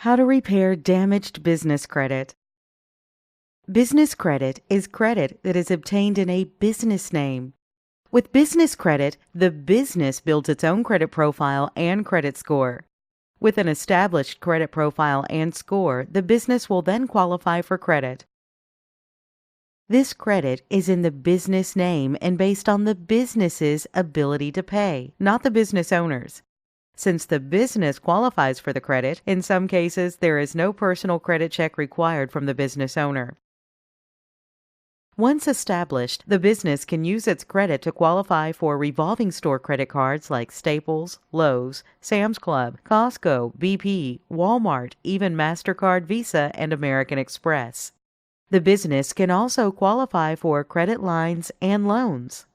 How to repair damaged business credit. Business credit is credit that is obtained in a business name. With business credit, the business builds its own credit profile and credit score. With an established credit profile and score, the business will then qualify for credit. This credit is in the business name and based on the business's ability to pay, not the business owner's. Since the business qualifies for the credit, in some cases there is no personal credit check required from the business owner. Once established, the business can use its credit to qualify for revolving store credit cards like Staples, Lowe's, Sam's Club, Costco, BP, Walmart, even MasterCard, Visa, and American Express. The business can also qualify for credit lines and loans.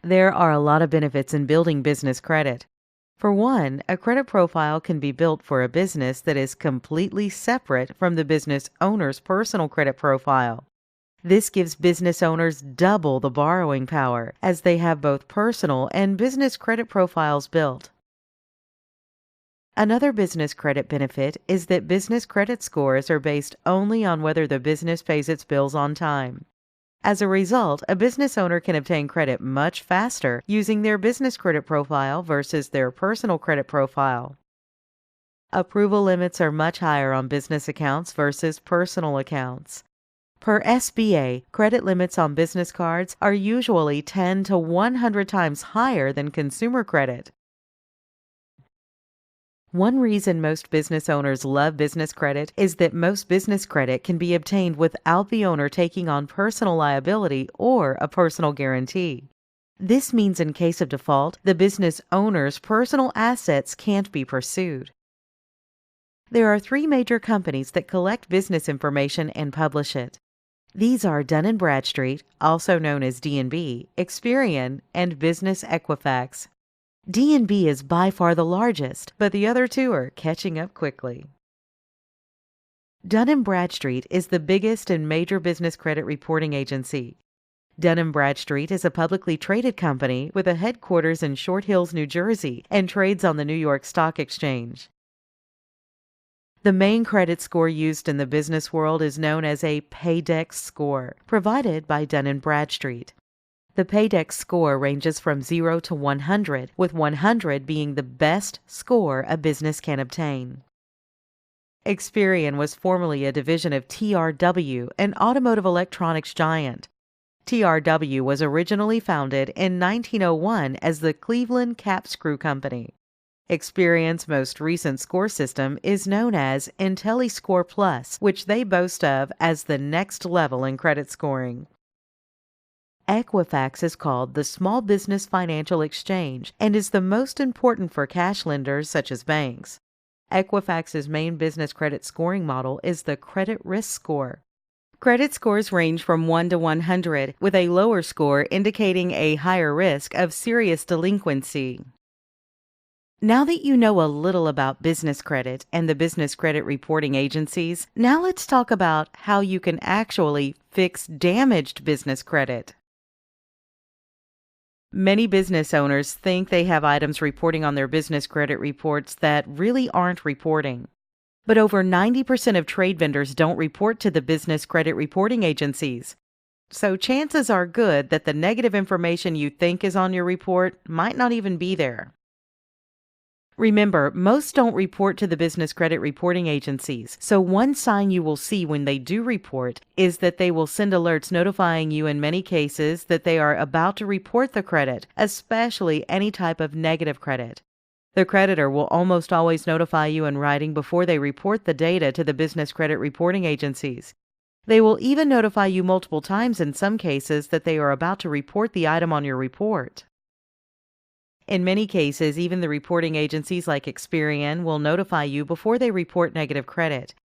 There are a lot of benefits in building business credit. For one, a credit profile can be built for a business that is completely separate from the business owner's personal credit profile. This gives business owners double the borrowing power, as they have both personal and business credit profiles built. Another business credit benefit is that business credit scores are based only on whether the business pays its bills on time. As a result, a business owner can obtain credit much faster using their business credit profile versus their personal credit profile. Approval limits are much higher on business accounts versus personal accounts. Per SBA, credit limits on business cards are usually 10 to 100 times higher than consumer credit. One reason most business owners love business credit is that most business credit can be obtained without the owner taking on personal liability or a personal guarantee. This means in case of default, the business owner's personal assets can't be pursued. There are 3 major companies that collect business information and publish it. These are Dun & Bradstreet, also known as D&B, Experian, and Business Equifax. D&B is by far the largest, but the other 2 are catching up quickly. Dun & Bradstreet is the biggest and major business credit reporting agency. Dun & Bradstreet is a publicly traded company with a headquarters in Short Hills, New Jersey, and trades on the New York Stock Exchange. The main credit score used in the business world is known as a Paydex score, provided by Dun & Bradstreet. The Paydex score ranges from 0 to 100, with 100 being the best score a business can obtain. Experian was formerly a division of TRW, an automotive electronics giant. TRW was originally founded in 1901 as the Cleveland Cap Screw Company. Experian's most recent score system is known as IntelliScore Plus, which they boast of as the next level in credit scoring. Equifax is called the Small Business Financial Exchange and is the most important for cash lenders such as banks. Equifax's main business credit scoring model is the credit risk score. Credit scores range from 1 to 100, with a lower score indicating a higher risk of serious delinquency. Now that you know a little about business credit and the business credit reporting agencies, now let's talk about how you can actually fix damaged business credit. Many business owners think they have items reporting on their business credit reports that really aren't reporting. But over 90% of trade vendors don't report to the business credit reporting agencies. So chances are good that the negative information you think is on your report might not even be there. Remember, most don't report to the business credit reporting agencies, so one sign you will see when they do report is that they will send alerts notifying you in many cases that they are about to report the credit, especially any type of negative credit. The creditor will almost always notify you in writing before they report the data to the business credit reporting agencies. They will even notify you multiple times in some cases that they are about to report the item on your report. In many cases, even the reporting agencies like Experian will notify you before they report negative credit.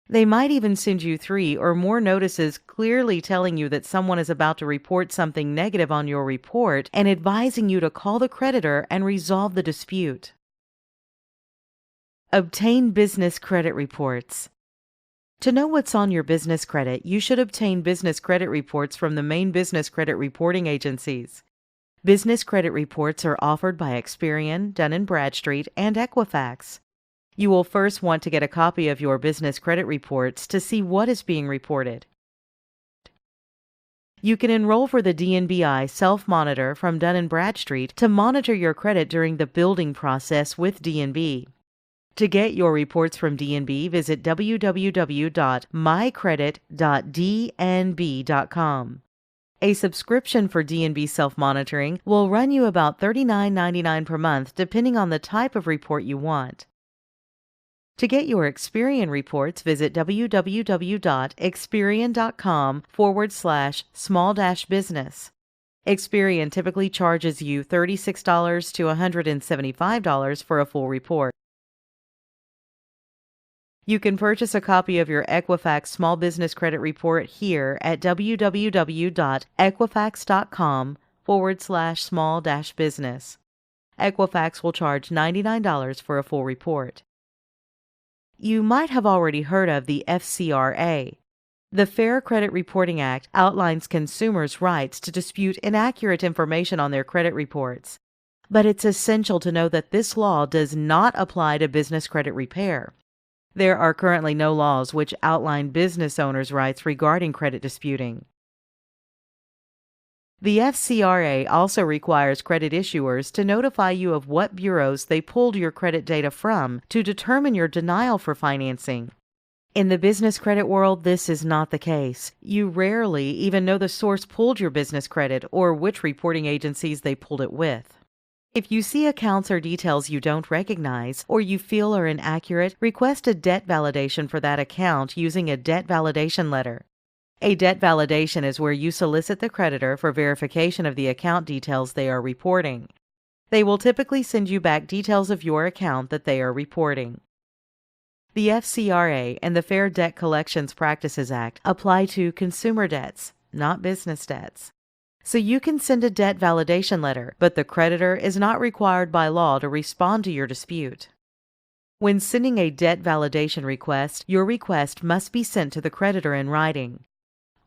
They might even send you 3 or more notices clearly telling you that someone is about to report something negative on your report and advising you to call the creditor and resolve the dispute. Obtain business credit reports. To know what's on your business credit, you should obtain business credit reports from the main business credit reporting agencies. Business credit reports are offered by Experian, Dun & Bradstreet, and Equifax. You will first want to get a copy of your business credit reports to see what is being reported. You can enroll for the D&BI Self-Monitor from Dun & Bradstreet to monitor your credit during the building process with D&B. To get your reports from D&B, visit www.mycredit.dnb.com. A subscription for D&B Self-Monitoring will run you about $39.99 per month depending on the type of report you want. To get your Experian reports, visit www.experian.com/small-business. Experian typically charges you $36 to $175 for a full report. You can purchase a copy of your Equifax Small Business Credit Report here at www.equifax.com/small-business. Equifax will charge $99 for a full report. You might have already heard of the FCRA. The Fair Credit Reporting Act outlines consumers' rights to dispute inaccurate information on their credit reports. But it's essential to know that this law does not apply to business credit repair. There are currently no laws which outline business owners' rights regarding credit disputing. The FCRA also requires credit issuers to notify you of what bureaus they pulled your credit data from to determine your denial for financing. In the business credit world, this is not the case. You rarely even know the source pulled your business credit or which reporting agencies they pulled it with. If you see accounts or details you don't recognize or you feel are inaccurate, request a debt validation for that account using a debt validation letter. A debt validation is where you solicit the creditor for verification of the account details they are reporting. They will typically send you back details of your account that they are reporting. The FCRA and the Fair Debt Collections Practices Act apply to consumer debts, not business debts. So you can send a debt validation letter, but the creditor is not required by law to respond to your dispute. When sending a debt validation request, your request must be sent to the creditor in writing.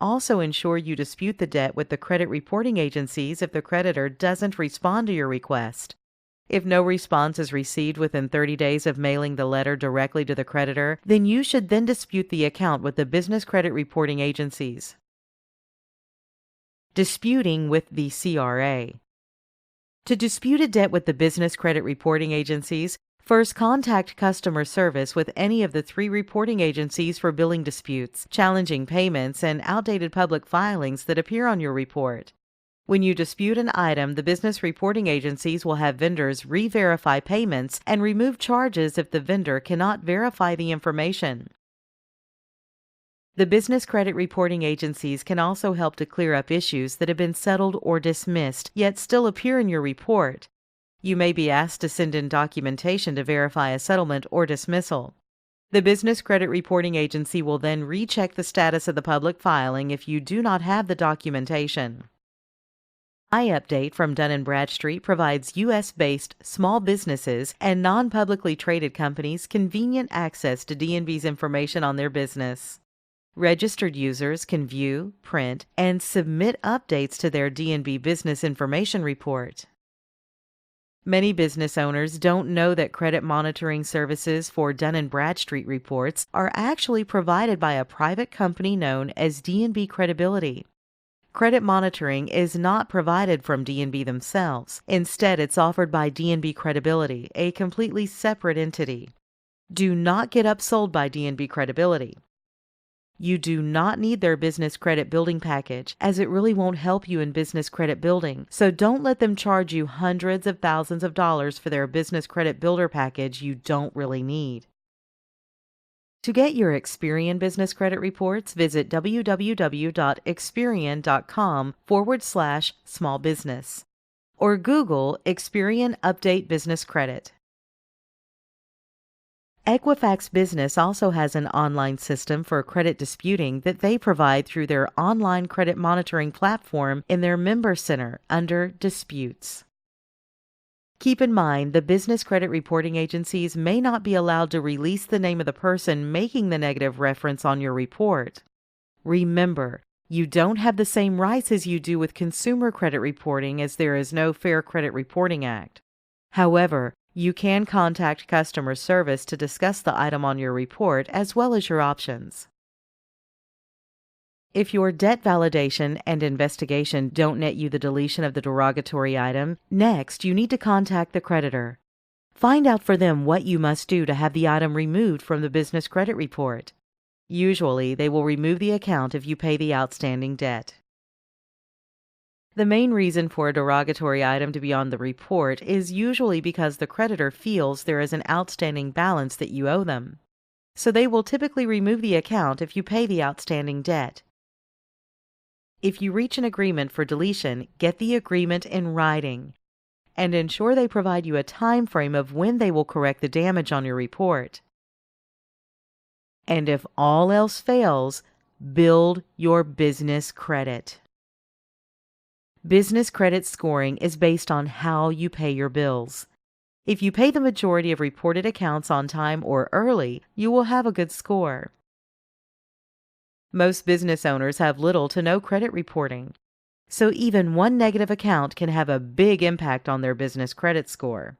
Also ensure you dispute the debt with the credit reporting agencies if the creditor doesn't respond to your request. If no response is received within 30 days of mailing the letter directly to the creditor, then you should then dispute the account with the business credit reporting agencies. Disputing with the CRA. To dispute a debt with the business credit reporting agencies, first contact customer service with any of the 3 reporting agencies for billing disputes, challenging payments, and outdated public filings that appear on your report. When you dispute an item, the business reporting agencies will have vendors re-verify payments and remove charges if the vendor cannot verify the information. The business credit reporting agencies can also help to clear up issues that have been settled or dismissed, yet still appear in your report. You may be asked to send in documentation to verify a settlement or dismissal. The business credit reporting agency will then recheck the status of the public filing if you do not have the documentation. iUpdate from Dun & Bradstreet provides U.S.-based small businesses and non-publicly traded companies convenient access to D&B's information on their business. Registered users can view, print, and submit updates to their D&B Business Information Report. Many business owners don't know that credit monitoring services for Dun & Bradstreet reports are actually provided by a private company known as D&B Credibility. Credit monitoring is not provided from D&B themselves. Instead, it's offered by D&B Credibility, a completely separate entity. Do not get upsold by D&B Credibility. You do not need their business credit building package, as it really won't help you in business credit building, so don't let them charge you hundreds of thousands of dollars for their business credit builder package you don't really need. To get your Experian business credit reports, visit www.experian.com/small-business or Google Experian Update Business Credit. Equifax Business also has an online system for credit disputing that they provide through their online credit monitoring platform in their member center under Disputes. Keep in mind, the business credit reporting agencies may not be allowed to release the name of the person making the negative reference on your report. Remember, you don't have the same rights as you do with consumer credit reporting, as there is no Fair Credit Reporting Act. However, You can contact customer service to discuss the item on your report as well as your options. If your debt validation and investigation don't net you the deletion of the derogatory item, next you need to contact the creditor. Find out for them what you must do to have the item removed from the business credit report. Usually, they will remove the account if you pay the outstanding debt. The main reason for a derogatory item to be on the report is usually because the creditor feels there is an outstanding balance that you owe them. So they will typically remove the account if you pay the outstanding debt. If you reach an agreement for deletion, get the agreement in writing and ensure they provide you a time frame of when they will correct the damage on your report. And if all else fails, build your business credit. Business credit scoring is based on how you pay your bills. If you pay the majority of reported accounts on time or early, you will have a good score. Most business owners have little to no credit reporting, so even one negative account can have a big impact on their business credit score.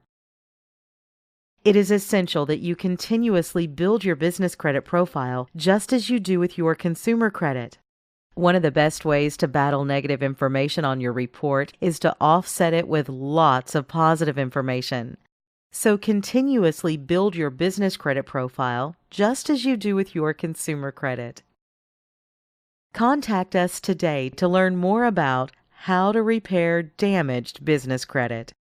It is essential that you continuously build your business credit profile just as you do with your consumer credit. One of the best ways to battle negative information on your report is to offset it with lots of positive information. So continuously build your business credit profile just as you do with your consumer credit. Contact us today to learn more about how to repair damaged business credit.